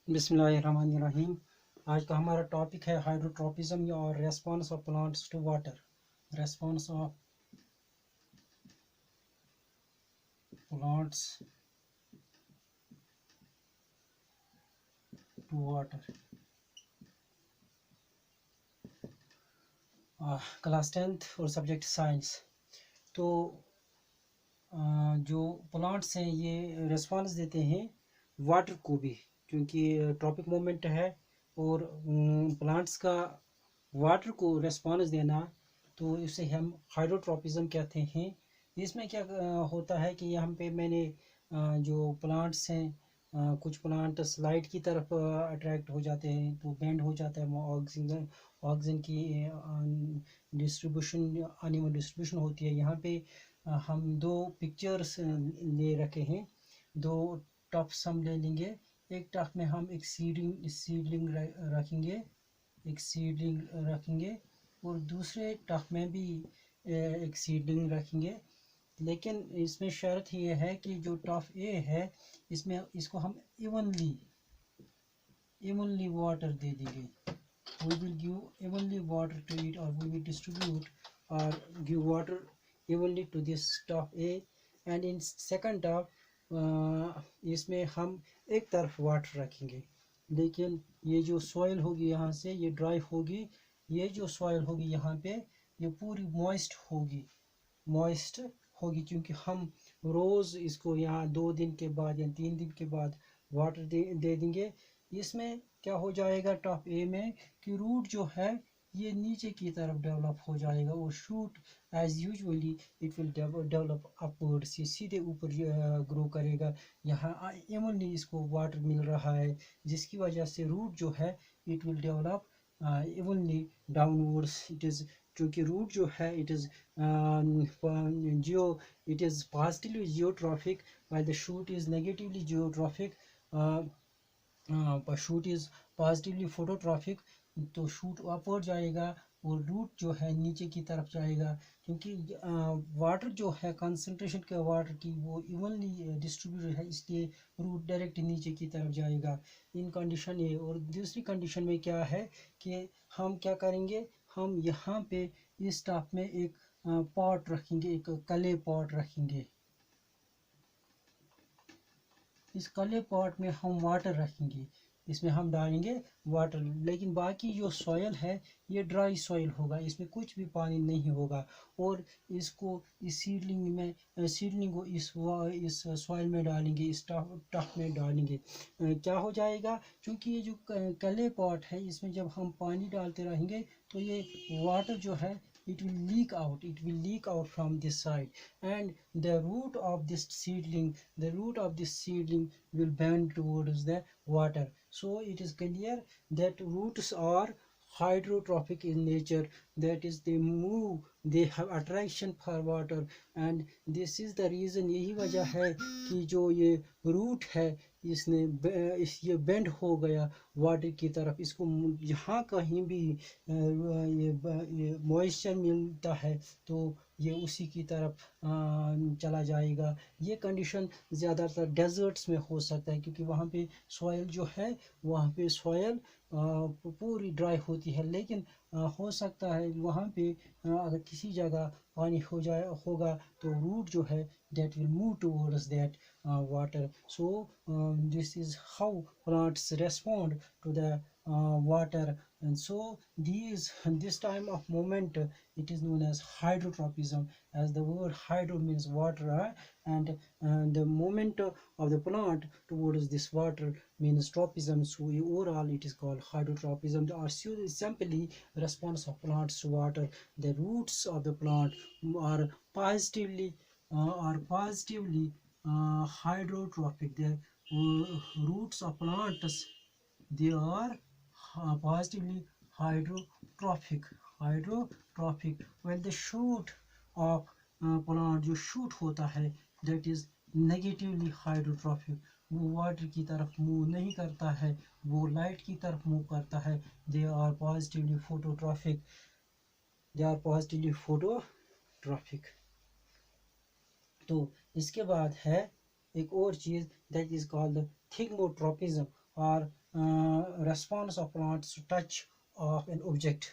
बिस्मिल्लाहिर्रहमानिर्रहीम। आज का हमारा टॉपिक है हाइड्रोट्रॉपिज्म और response of plants to water. Response of plants to water. Class 10th और सब्जेक्ट साइंस। तो जो प्लांट्स हैं ये रेस्पॉन्स देते हैं वाटर को भी, क्योंकि ट्रॉपिक मोमेंट है और प्लांट्स का वाटर को रेस्पॉन्स देना, तो इसे हम हाइड्रोट्रॉपिज्म कहते हैं। इसमें क्या होता है कि यहाँ पे मैंने जो प्लांट्स हैं, कुछ प्लांट्स लाइट की तरफ अट्रैक्ट हो जाते हैं तो बेंड हो जाता है, ऑक्सीजन ऑक्सीजन की डिस्ट्रीब्यूशन अनइवन डिस्ट्रीब्यूशन होती है। यहाँ पे हम दो पिक्चर्स ले रखे हैं, दो टफ्स हम ले लेंगे। एक टफ में हम एक सीडलिंग रखेंगे, एक सीडलिंग रखेंगे और दूसरे टफ में भी एक सीडलिंग रखेंगे। लेकिन इसमें शर्त ये है कि जो टफ ए है इसमें इसको हम इवनली वाटर दे देंगे। we will give evenly water to it, or we will distribute or give water evenly to this top A, and in second top इसमें हम एक तरफ वाटर रखेंगे। लेकिन ये जो सॉइल होगी यहाँ से ये ड्राई होगी, ये जो सॉइल होगी यहाँ पे ये पूरी मॉइस्ट होगी, क्योंकि हम रोज़ इसको यहाँ 2 दिन के बाद या 3 दिन के बाद वाटर दे देंगे। इसमें क्या हो जाएगा टॉप ए में कि रूट जो है ये नीचे की तरफ डेवलप हो जाएगा और shoot as usually it will develop upwards, ये सीधे ऊपर ग्रो करेगा। यहाँ इवनली इसको वाटर मिल रहा है, जिसकी वजह से रूट जो है it will develop evenly downwards. It is क्योंकि रूट जो है it is it is positively geotrophic while the shoot is negatively geotrophic. Shoot is positively phototrophic, तो शूट अपवर्ड जाएगा और रूट जो है नीचे की तरफ जाएगा, क्योंकि वाटर जो है कंसंट्रेशन के वाटर की वो इवनली डिस्ट्रीब्यूटेड है, इसलिए रूट डायरेक्ट नीचे की तरफ जाएगा इन कंडीशन ये। और दूसरी कंडीशन में क्या है कि हम क्या करेंगे, हम यहाँ पे इस टॉप में एक पॉट रखेंगे, एक क्ले पॉट रखेंगे। इस क्ले पॉट में हम वाटर रखेंगे, इसमें हम डालेंगे वाटर, लेकिन बाकी जो सॉयल है ये ड्राई सॉयल होगा, इसमें कुछ भी पानी नहीं होगा। और इसको इस सीडलिंग को इस सॉयल में डालेंगे, इस टफ में डालेंगे। क्या हो जाएगा, क्योंकि ये जो क्ले पॉट है इसमें जब हम पानी डालते रहेंगे तो ये वाटर जो है it will leak out from this side, and the root of this seedling will bend towards the water. So it is clear that roots are hydrotrophic in nature, that is they have attraction for water, and this is the reason, यही वजह है कि जो ये root है ये bend हो गया वाटर की तरफ। इसको यहाँ कहीं भी ये मॉइस्चर मिलता है तो ये उसी की तरफ चला जाएगा। ये कंडीशन ज़्यादातर डेजर्ट्स में हो सकता है, क्योंकि वहाँ पे सॉयल जो है वहाँ पे सॉयल पूरी ड्राई होती है। लेकिन हो सकता है वहाँ पे अगर किसी जगह पानी होगा तो रूट जो है that will move towards that water. So this is how plants respond to the water, and so this time of moment it is known as hydrotropism, as the word hydro means water, and the movement of the plant towards this water means tropism. So overall it is called hydrotropism, or simply response of plants to water. The roots of the plant are positively hydrotrophic. The roots of plants, they are positively hydrotrophic while the shoot of plant जो shoot होता है that is negatively hydrotrophic, वो water की तरफ move नहीं करता है, वो लाइट की तरफ मूव करता है। they are positively phototrophic। तो इसके बाद है एक और चीज़ दैट इज़ कॉल्ड थिग्मोट्रोपिज्म और response of plants to touch of an object.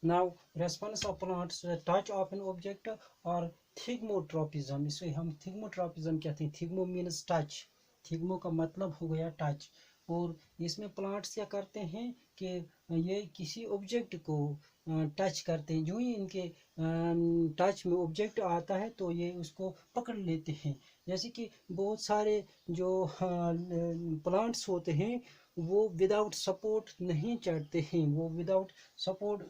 Now response of plants to the touch of an object or thigmotropism, इसे हम थिग्मोट्रोपिज्म कहते हैं. थिग्मो मीन्स टच, थिग्मो का मतलब हो गया टच. और इसमें प्लांट्स क्या करते हैं कि ये किसी ऑब्जेक्ट को टच करते हैं. जो ही इनके टच में ऑब्जेक्ट आता है तो ये उसको पकड़ लेते हैं. जैसे कि बहुत सारे जो प्लांट्स होते हैं वो विदाउट सपोर्ट नहीं चढ़ते हैं, वो विदाउट सपोर्ट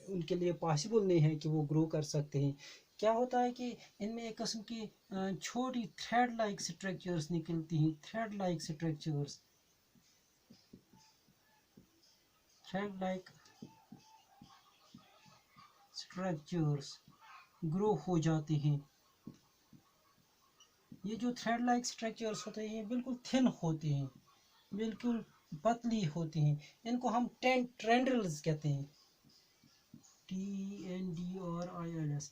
उनके लिए पॉसिबल नहीं है कि वो ग्रो कर सकते हैं. क्या होता है कि इनमें एक किस्म की छोटी थ्रेड लाइक स्ट्रक्चर्स निकलती हैं, thread like structures, thread like structures grow हो जाते हैं. ये जो थ्रेड लाइक स्ट्रक्चर्स होते हैं ये बिल्कुल थिन होते हैं, बिल्कुल पतली होती हैं. इनको हम टेंड्रिल्स कहते हैं, TNDRILS,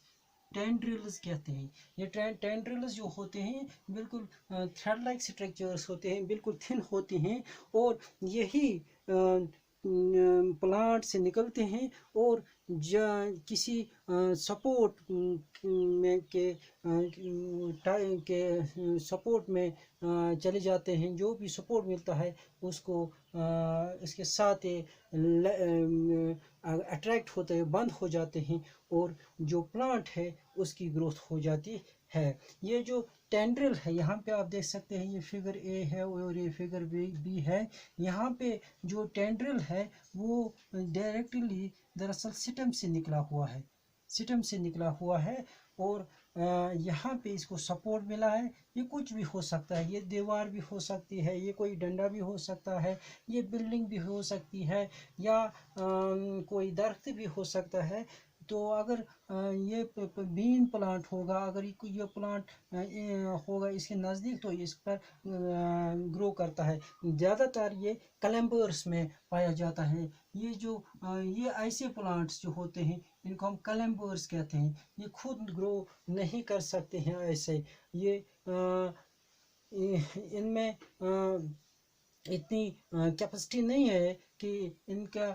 टेंड्रिल्स कहते हैं. ये टेंड्रिल्स जो होते हैं बिल्कुल थ्रेड लाइक स्ट्रक्चर्स होते हैं, बिल्कुल थिन होते हैं. और यही प्लांट से निकलते हैं और किसी सपोर्ट में के सपोर्ट में चले जाते हैं. जो भी सपोर्ट मिलता है उसको इसके साथ अट्रैक्ट होते हैं, बंद हो जाते हैं और जो प्लांट है उसकी ग्रोथ हो जाती है. ये जो टेंड्रिल है, यहाँ पे आप देख सकते हैं ये फिगर ए है और ये फिगर बी है. यहाँ पे जो टेंड्रिल है वो डायरेक्टली दरअसल सिटम से निकला हुआ है, सिटम से निकला हुआ है. और यहाँ पे इसको सपोर्ट मिला है. ये कुछ भी हो सकता है, ये दीवार भी हो सकती है, ये कोई डंडा भी हो सकता है, ये बिल्डिंग भी हो सकती है, या कोई दरख्त भी हो सकता है. तो अगर ये बीन प्लांट होगा, अगर ये प्लांट होगा इसके नज़दीक तो इस पर ग्रो करता है. ज़्यादातर ये क्लैम्बर्स में पाया जाता है. ये जो ये ऐसे प्लांट्स जो होते हैं इनको हम क्लैम्बर्स कहते हैं. ये खुद ग्रो नहीं कर सकते हैं ऐसे. ये इनमें इतनी कैपेसिटी नहीं है कि इनका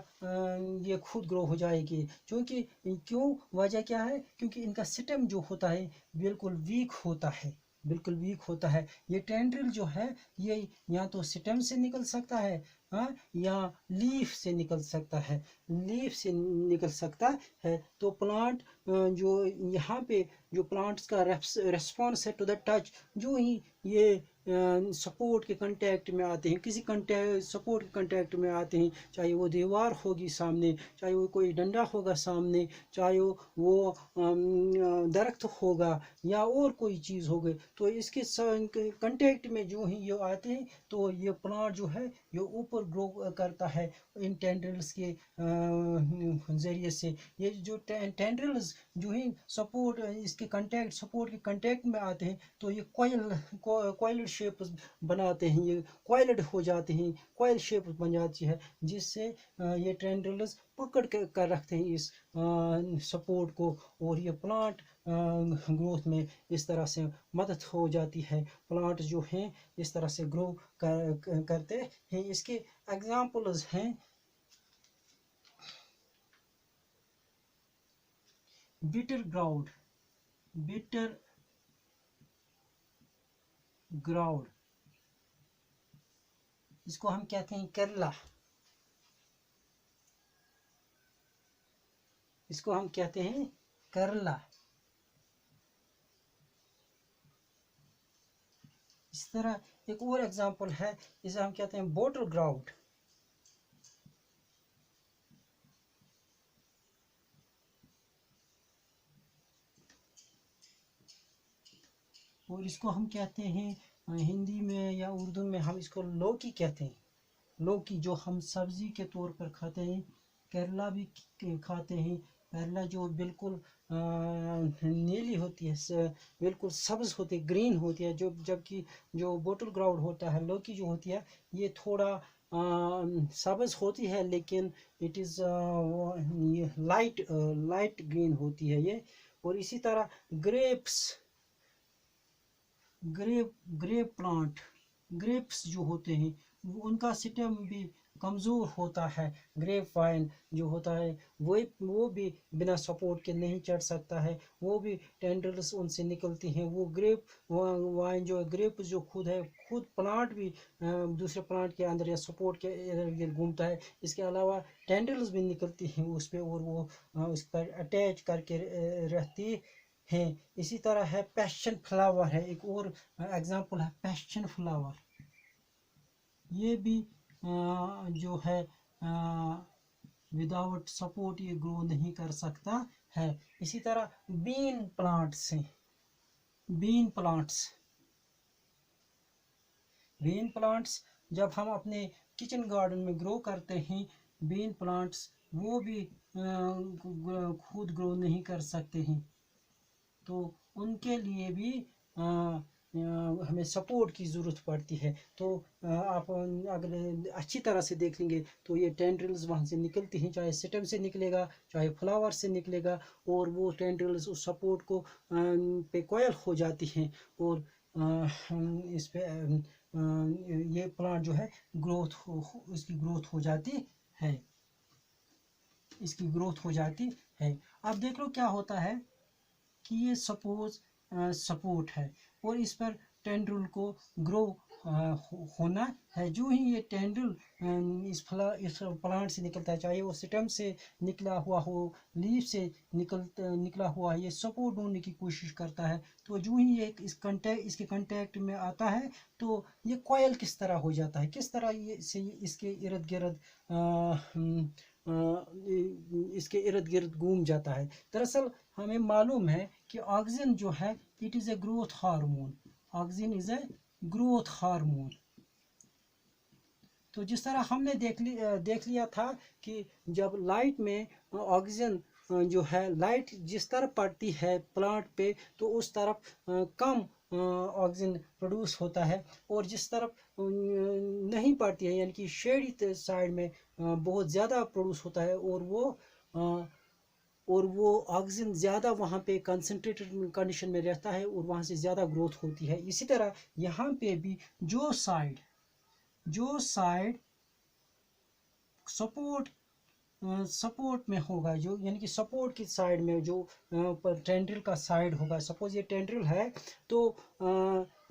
ये खुद ग्रो हो जाएगी. क्यों वजह क्या है? क्योंकि इनका सिस्टम जो होता है बिल्कुल वीक होता है, बिल्कुल वीक होता है. ये टेंड्रिल जो है ये या तो स्टेम से निकल सकता है, हाँ, या लीफ से निकल सकता है, लीफ से निकल सकता है. तो प्लांट जो यहाँ पे जो प्लांट्स का रेस्पॉन्स है टू द टच, जो ही ये सपोर्ट के कांटेक्ट में आते हैं, किसी सपोर्ट के कांटेक्ट में आते हैं, चाहे वो दीवार होगी सामने, चाहे वो कोई डंडा होगा सामने, चाहे वो दरख्त होगा या और कोई चीज़ होगी, तो इसके कांटेक्ट में जो ही ये आते हैं तो ये प्लांट जो है ये ऊपर ग्रो करता है इन टेंड्रिल्स के ज़रिए से. ये जो टेंड्रिल्स जो ही सपोर्ट इसके सपोर्ट के कांटेक्ट में आते हैं तो ये कॉइल्ड शेप बनाते हैं, ये कॉइल्ड हो जाते हैं, कॉइल शेप बन जाती है, जिससे ये टेंड्रिल्स पकड़ कर रखते हैं इस सपोर्ट को. और ये प्लांट ग्रोथ में इस तरह से मदद हो जाती है. प्लांट जो हैं इस तरह से ग्रो करते हैं. इसके एग्जांपल्स हैं बिटर ग्राउंड, बिटर ग्राउंड, इसको हम कहते हैं केरला, इसको हम कहते हैं केरला. इस तरह एक और एग्जांपल है, इसे हम कहते हैं बॉटल ग्राउंड. और इसको हम कहते हैं हिंदी में या उर्दू में हम इसको लौकी कहते हैं. लौकी जो हम सब्जी के तौर पर खाते हैं, केरला भी खाते हैं, करेला जो बिल्कुल नीली होती है, बिल्कुल सब्ज होती है, ग्रीन होती है, जो जबकि जो बोटल ग्राउंड होता है, लौकी जो होती है, ये थोड़ा सब्ज होती है, लेकिन it is light light green होती है ये। और इसी तरह ग्रेप्स, ग्रेप प्लांट, ग्रेप्स जो होते हैं उनका स्टेम भी कमज़ोर होता है। ग्रेप वाइन जो होता है वो भी बिना सपोर्ट के नहीं चढ़ सकता है, वो भी टेंडल्स उनसे निकलती हैं। वो ग्रेप वाइन जो ग्रेप जो खुद है, खुद प्लांट भी दूसरे प्लांट के अंदर या सपोर्ट के इर्द गिर्द घूमता है। इसके अलावा टेंडल्स भी निकलती हैं उस पर, और वो उस पर अटैच करके रहती हैं। इसी तरह है पैशन फ्लावर, है एक और एग्जांपल है पैशन फ्लावर। ये भी जो है विदाउट सपोर्ट ये ग्रो नहीं कर सकता है। इसी तरह बीन प्लांट्स हैं, बीन प्लांट्स, बीन प्लांट्स जब हम अपने किचन गार्डन में ग्रो करते हैं, बीन प्लांट्स वो भी खुद ग्रो नहीं कर सकते हैं, तो उनके लिए भी हमें सपोर्ट की ज़रूरत पड़ती है। तो आप अगर अच्छी तरह से देख लेंगे तो ये टेंड्रिल्स वहाँ से निकलती हैं, चाहे स्टेम से निकलेगा, चाहे फ्लावर से निकलेगा, और वो टेंड्रिल्स उस सपोर्ट को पे कॉयल हो जाती हैं, और इस पे ये प्लांट जो है इसकी ग्रोथ हो जाती है, इसकी ग्रोथ हो जाती है। अब देख लो क्या होता है कि ये सपोज सपोर्ट है और इस पर टेंड्रिल को ग्रो होना है। जो ही ये टेंड्रिल इस प्लांट से निकलता है, चाहे वो स्टेम से निकला हुआ हो, लीफ से निकला हुआ, ये सपोर्ट ढूंढने की कोशिश करता है। तो जो ही ये इसके कांटेक्ट में आता है, तो ये कॉयल किस तरह हो जाता है, किस तरह ये से इसके इर्द गिर्द इसके इर्द गिर्द घूम जाता है। दरअसल हमें मालूम है कि ऑक्सीजन जो है it is a growth hormone, oxygen is a growth hormone. तो जिस तरह हमने देख लिया था कि जब लाइट में ऑक्सीजन जो है, लाइट जिस तरफ पड़ती है प्लांट पे, तो उस तरफ कम ऑक्सीजन प्रोड्यूस होता है, और जिस तरफ नहीं पड़ती है, यानी कि शेडी साइड में बहुत ज़्यादा प्रोड्यूस होता है, और वो ऑक्सीजन ज़्यादा वहाँ पे कंसनट्रेटेड कंडीशन में रहता है, और वहाँ से ज़्यादा ग्रोथ होती है। इसी तरह यहाँ पे भी जो साइड सपोर्ट में होगा, जो यानी कि सपोर्ट की साइड में जो टेंड्रिल का साइड होगा, सपोज ये टेंड्रिल है, तो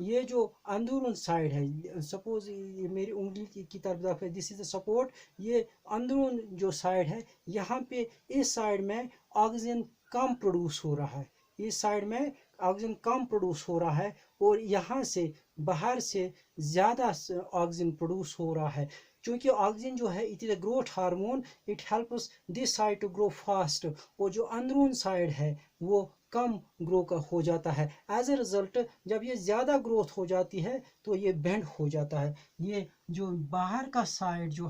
ये जो अंदरून साइड है, सपोज ये मेरी उंगली की तरफ है, दिस इज द सपोर्ट, ये अंदरून जो साइड है, यहाँ पे इस साइड में ऑक्सीजन कम प्रोड्यूस हो रहा है, इस साइड में ऑक्सीजन कम प्रोड्यूस हो रहा है, और यहाँ से बाहर से ज़्यादा ऑक्सीजन प्रोड्यूस हो रहा है। क्योंकि ऑक्सीजन जो है it is a growth hormone, it helps this side to grow fast, और जो अंदरून साइड है वो कम ग्रो हो जाता है। एज ए रिजल्ट जब ये ज़्यादा ग्रोथ हो जाती है तो ये बेंड हो जाता है। ये जो बाहर का साइड जो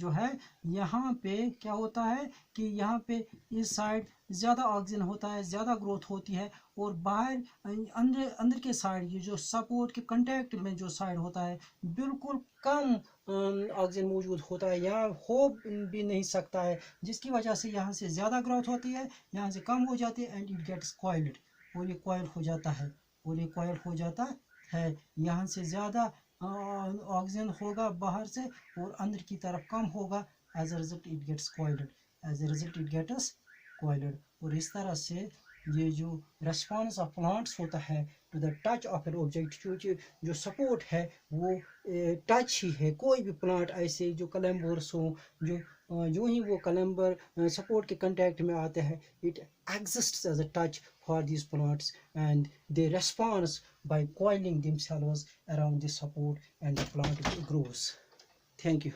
है, यहाँ पे क्या होता है कि यहाँ पे इस साइड ज़्यादा ऑक्सीजन होता है, ज़्यादा ग्रोथ होती है, और बाहर अंदर के साइड ये जो सपोर्ट के कांटेक्ट में जो साइड होता है, बिल्कुल कम ऑक्सीजन मौजूद होता है, यहाँ हो भी नहीं सकता है, जिसकी वजह से यहाँ से ज़्यादा ग्रोथ होती है, यहाँ से कम हो जाती है, एंड इट गेट्स कॉइल्ड, और ये कॉइल हो जाता है, यहाँ से ज़्यादा ऑक्सीजन होगा बाहर से, और अंदर की तरफ कम होगा, as a result it gets coiled. और इस तरह से ये जो रेस्पॉन्स ऑफ प्लांट्स होता है to the touch of an object, क्योंकि जो सपोर्ट है वो टच ही है। कोई भी प्लांट ऐसे जो कलम्बर्स हो, जो ही वो कलम्बर सपोर्ट के कांटेक्ट में आते हैं, it exists as a touch for these plants, and they respond by coiling themselves around the support, and the plant grows. Thank you.